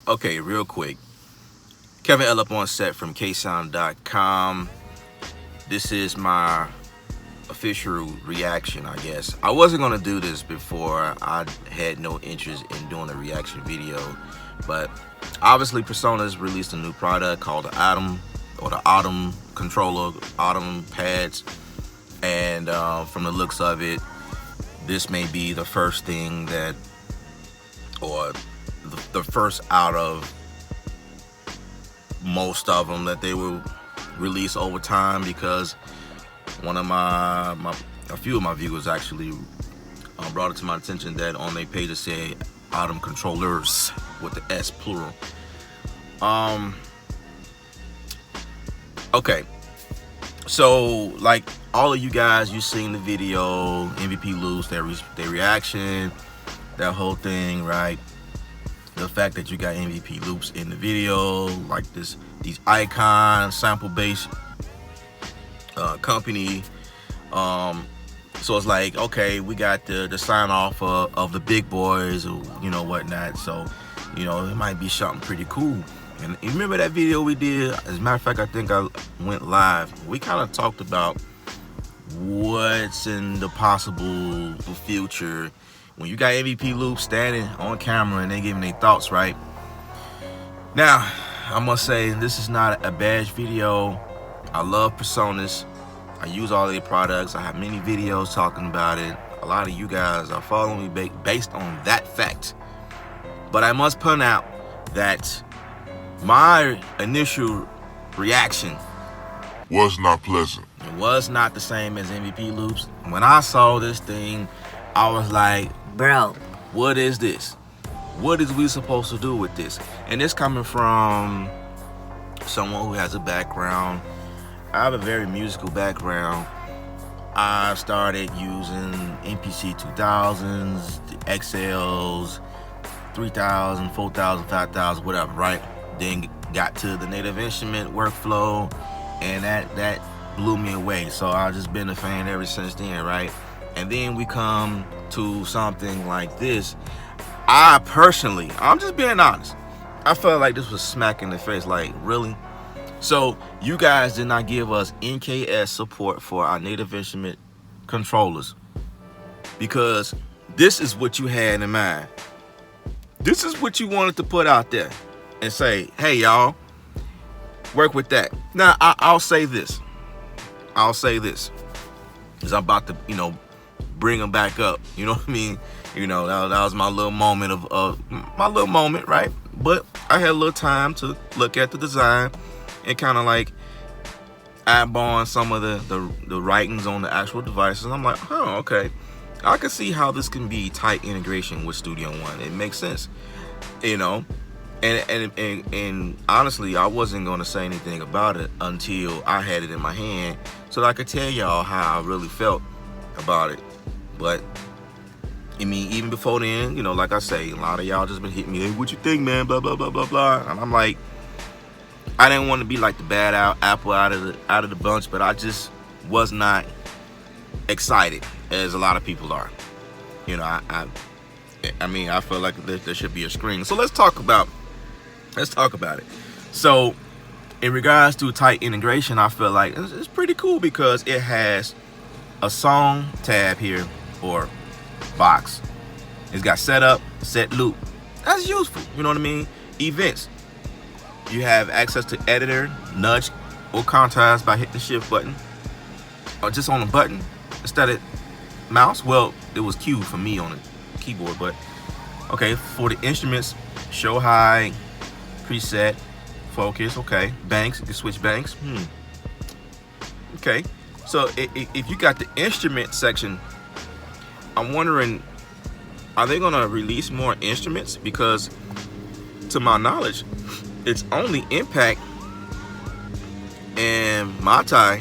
Okay, real quick. Kevin Elib on set from ksound.com. This is my official reaction, I guess. I wasn't going to do this before. I had no interest in doing a reaction video. But obviously, Presonus released a new product called the Atom, or the Autumn controller, Autumn pads. And from the looks of it, this may be the first thing that, or the first out of most of them that they will release over time, because one of a few of my viewers actually brought it to my attention that on their page it said Autumn controllers with the S plural. Okay, so like all of you guys, you seen the video, MVP loops, their reaction, that whole thing, right? The fact that you got MVP loops in the video, like these icons, sample based company. So it's like, okay, we got the sign off of the big boys, or whatnot. So it might be something pretty cool. And you remember that video we did? As a matter of fact, I think I went live. We kind of talked about what's in the possible future when you got MVP loops standing on camera and they giving their thoughts, right? Now, I must say, this is not a bad video. I love Presonus. I use all their products. I have many videos talking about it. A lot of you guys are following me based on that fact. But I must point out that my initial reaction was not pleasant. It was not the same as MVP loops. When I saw this thing, I was like, bro, what is this? What is we supposed to do with this? And it's coming from someone who has a background. I have a very musical background. I started using MPC 2000s, the XLs, 3000, 4000, 5000, whatever, right? Then got to the native instrument workflow, and that blew me away. So I've just been a fan ever since then, right? And then we come to something like this. I personally, I'm just being honest, I felt like this was smack in the face. Like, really? So you guys did not give us NKS support for our native instrument controllers, because this is what you had in mind. This is what you wanted to put out there and say, hey, y'all, work with that. Now, I'll say this. Because I'm about to, bring them back up. You know what I mean? That was my little moment right? But I had a little time to look at the design and kind of like eyeball some of the writings on the actual devices. I'm like, oh, okay. I can see how this can be tight integration with Studio One. It makes sense, And honestly, I wasn't going to say anything about it until I had it in my hand, so that I could tell y'all how I really felt about it. But I mean, even before then, like I say, a lot of y'all just been hitting me, hey, what you think, man? Blah blah blah blah blah. And I'm like, I didn't want to be like the bad apple out of the bunch, but I just was not excited as a lot of people are. I mean, I feel like there should be a screen. So let's talk about it. So in regards to tight integration, I feel like it's pretty cool because it has a song tab here, or box. It's got setup, set loop. That's useful. You know what I mean? Events. You have access to editor, nudge, or contrast by hitting the shift button, or just on the button instead of mouse. Well, it was Q for me on the keyboard, but okay. For the instruments, show high, preset, focus. Okay, banks. You can switch banks. Okay. So if you got the instrument section, I'm wondering, are they gonna release more instruments? Because to my knowledge, it's only Impact and Matai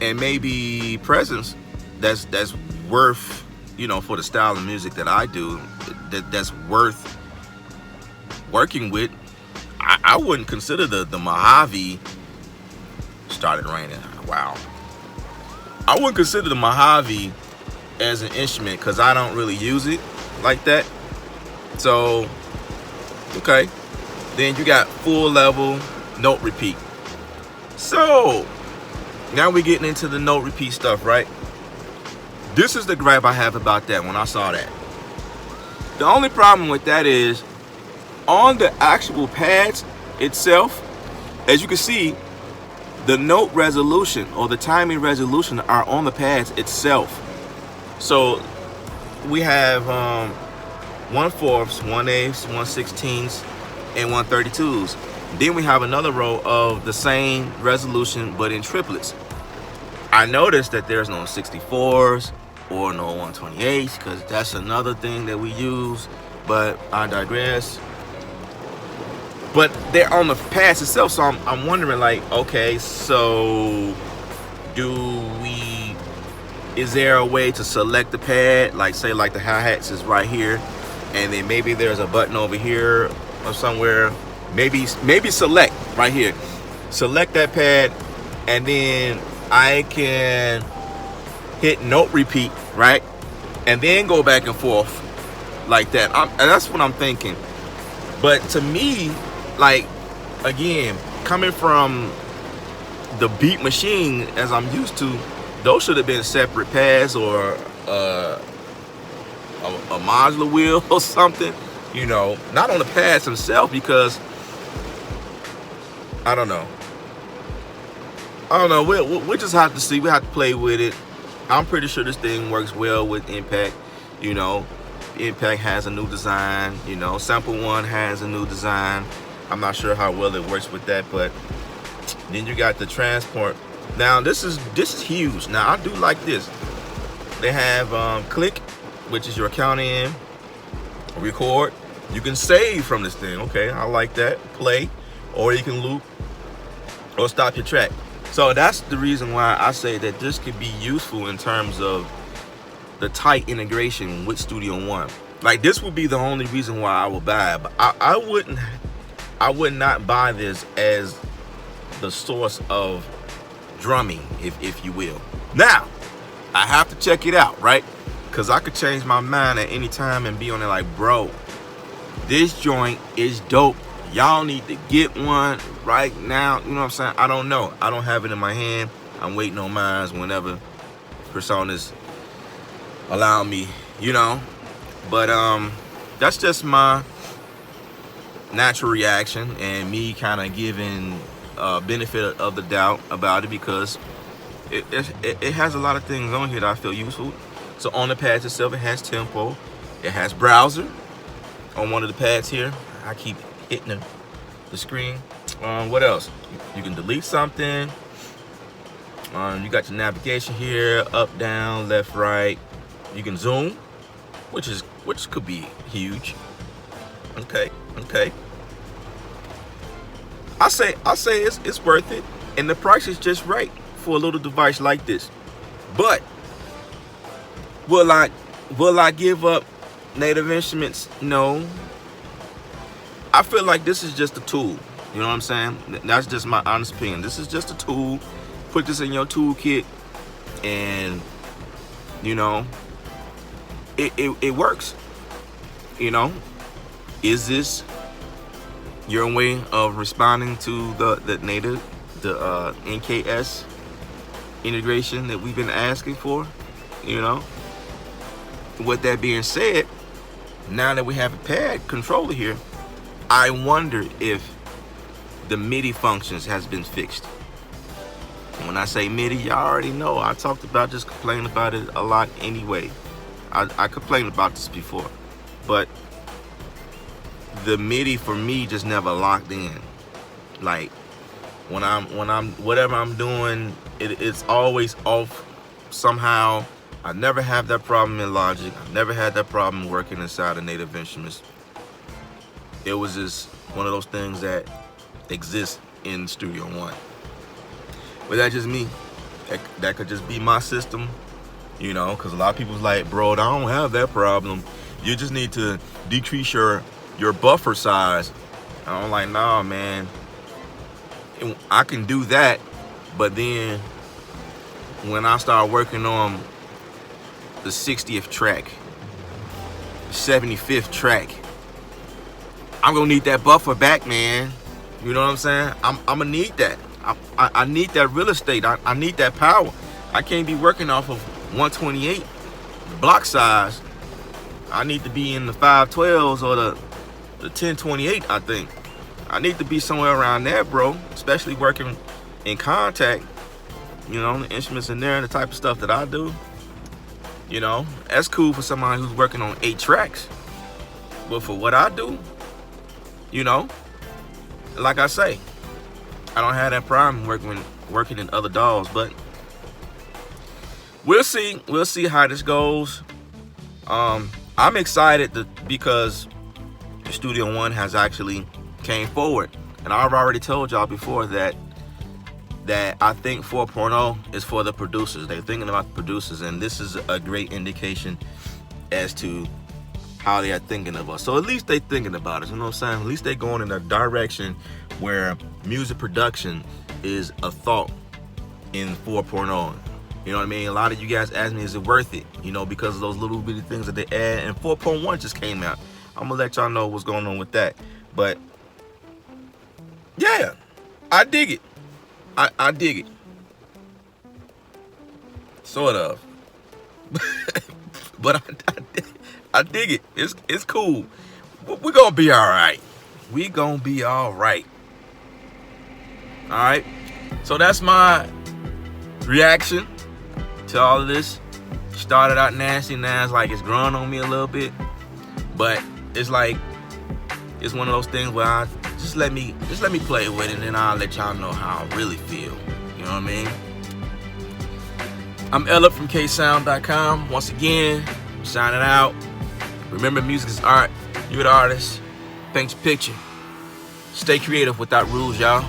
and maybe Presence that's worth, for the style of music that I do, that's worth working with. I wouldn't consider the Mojave. Started raining. Wow. I wouldn't consider the Mojave as an instrument because I don't really use it like that. So Okay. Then you got full level note repeat. So now we're getting into the note repeat stuff, right? This is the gripe I have about that when I saw that. The only problem with that is on the actual pads itself, as you can see, the note resolution or the timing resolution are on the pads itself. So we have 1/4, 1/8, 1/16, and 1/32s. Then we have another row of the same resolution but in triplets. I noticed that there's no 64s or no 128s because that's another thing that we use, but I digress. But they're on the pads itself, so I'm wondering, like, okay, so is there a way to select the pad? Like, say, like the hi-hats is right here, and then maybe there's a button over here or somewhere. Maybe select right here. Select that pad, and then I can hit note repeat, right? And then go back and forth like that. And that's what I'm thinking. But to me, like, again, coming from the beat machine as I'm used to, those should have been separate pads or a modular wheel or something, you know, not on the pads themselves, because I don't know. We'll just have to see. We have to play with it. I'm pretty sure this thing works well with Impact. You know, Impact has a new design. You know, Sample One has a new design. I'm not sure how well it works with that, but then you got the transport. Now this is huge. Now I do like this. They have click, which is your count in, record. You can save from this thing. Okay, I like that. Play, or you can loop or stop your track. So that's the reason why I say that this could be useful in terms of the tight integration with Studio One. Like, this would be the only reason why I would buy it. But I would not buy this as the source of drumming, if you will. Now, I have to check it out, right? Because I could change my mind at any time and be on it like, bro, this joint is dope. Y'all need to get one right now. You know what I'm saying? I don't know. I don't have it in my hand. I'm waiting on mine whenever Presonus allow me, you know. But that's just my natural reaction and me kind of giving benefit of the doubt about it, because it has a lot of things on here that I feel useful. So on the pads itself, it has tempo, it has browser on one of the pads here. I keep hitting the screen. What else? You can delete something. You got your navigation here, up, down, left, right. You can zoom, which could be huge. Okay. I say it's worth it, and the price is just right for a little device like this. But will I give up Native Instruments? No. I feel like this is just a tool. You know what I'm saying? That's just my honest opinion. This is just a tool. Put this in your toolkit, and you know, it works. You know, is this your way of responding to the NKS integration that we've been asking for? You know, with that being said, now that we have a pad controller here, I wonder if the MIDI functions has been fixed. When I say MIDI, y'all already know. I talked about this, complained about it a lot anyway. I complained about this before, but the MIDI for me just never locked in. Like when I'm whatever I'm doing, it's always off somehow. I never have that problem in Logic. I never had that problem working inside of Native Instruments. It was just one of those things that exists in Studio One. But that's just me. That could just be my system, you know, because a lot of people's like, bro, I don't have that problem. You just need to decrease your buffer size. I'm like, nah, man. I can do that, but then when I start working on the 60th track, 75th track, I'm gonna need that buffer back, man. You know what I'm saying? I'm gonna need that. I need that real estate. I need that power. I can't be working off of 128 block size. I need to be in the 512s or the 1028, I think. I need to be somewhere around there, bro. Especially working in contact. You know, the instruments in there and the type of stuff that I do. You know, that's cool for somebody who's working on 8 tracks. But for what I do, you know, like I say, I don't have that problem working in other DAWs, but we'll see. We'll see how this goes. I'm excited because Studio One has actually came forward, and I've already told y'all before that I think 4.0 is for the producers. They're thinking about the producers, and this is a great indication as to how they are thinking of us. So at least they're thinking about us, you know what I'm saying? At least they're going in a direction where music production is a thought in 4.0. You know what I mean? A lot of you guys ask me, is it worth it? You know, because of those little bitty things that they add. And 4.1 just came out. I'm gonna let y'all know what's going on with that. But yeah, I dig it. I dig it. Sort of. But I dig it. It's cool. We're gonna be all right. We gonna be all right. All right. So that's my reaction to all of this. Started out nasty, now it's like it's growing on me a little bit. But it's like it's one of those things where I just let me play with it, and then I'll let y'all know how I really feel. You know what I mean? I'm Elib from ksound.com. Once again, signing out. Remember, music is art. You're the artist. Paint your picture. Stay creative without rules, y'all.